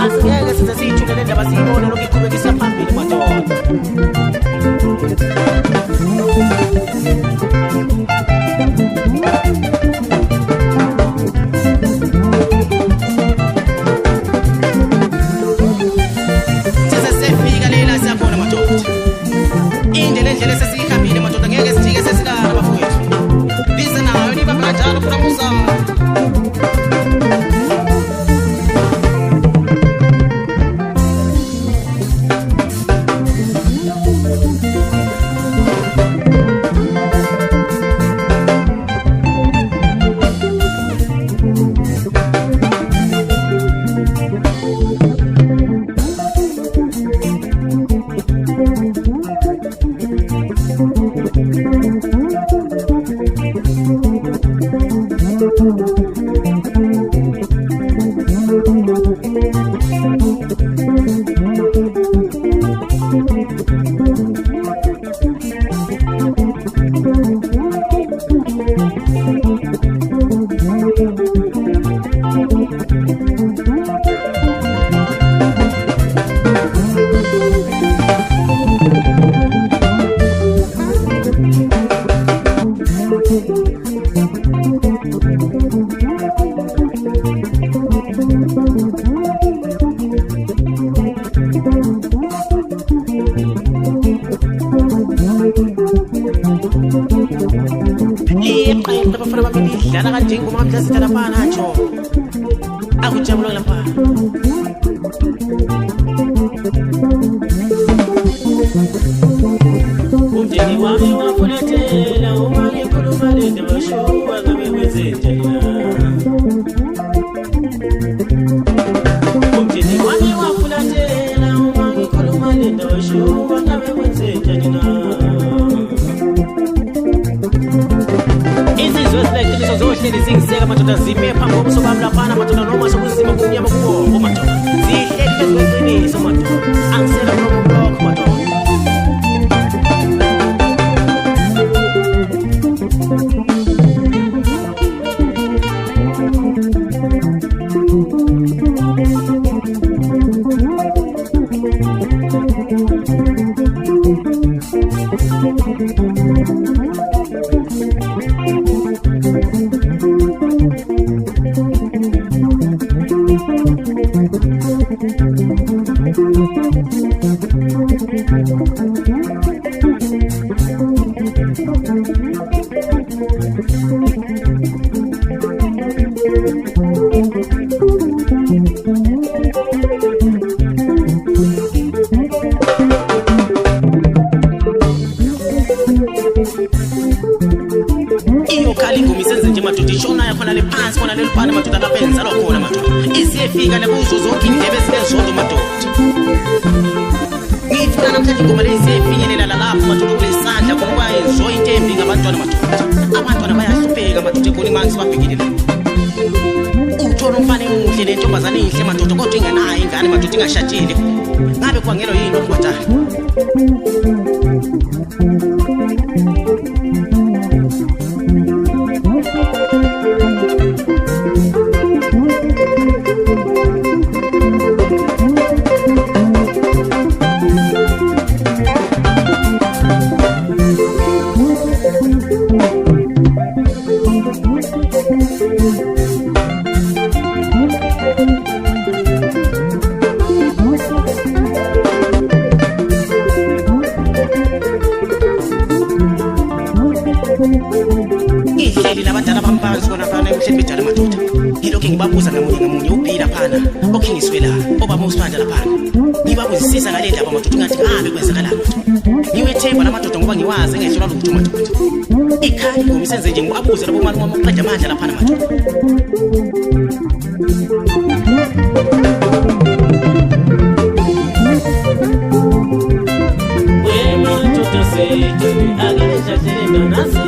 Asingeke size siyithulele indaba siyibone lokhu iqhubekisa phambili madoda. Dana kan jing kuma bisa secara pana cho. Aku jam lo lampa. Umjeni wami wa fulate la umani kulumale de basho wa gabe wezenjaya. Umjeni wami wa fulate la umani kulumale de basho wa gabe wezenjaya. Izizwe zohleli zingiseka madoda zime phambi kobusobami laphana madoda noma sokuzima kumnyama kuwonke madoda zihleli phezu kweqiniso madoda angisela kunomuntu madoda. Iyo kali ngumisenze nje madoda ishona yakhona le phansi khona leli phana madoda laphenza lo khona madoda isiyefika lebuzo zonke indebe silezondo madoda. Ngifuna namhlanje ngoma lesiyefinyelela lapho madoda kulesandla ngoba enjoy into embi ngabantwana madoda. Abantwana bayahlupheka madoda ekhona mangi sibabhekile. Uthola umfana emuhle lentombazane inhle madoda kodwa ingenayo ingane madoda ingashadile. Ngabe kwangelo yini okubatala? Ihleli labadala bambanzi kona phana emhleni bedala madoda. Yilokho ngibabuza ngamunye uphila phana okhingiswela obaba usiphandla laphana. Ngibabuzisisa ngale ndaba madoda ngathi ngabe kwenzakalani. Ngiwethemba lamadoda ngoba ngiwazi ngehlelwa lokuthu madoda. Ikhali ngomisenze nje ngibabuza labo mali wamaqedla amandla laphana madoda. Wema madoda sejeni ageja tena nasi.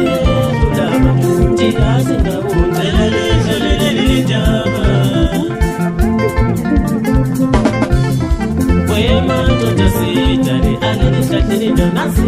Nasi,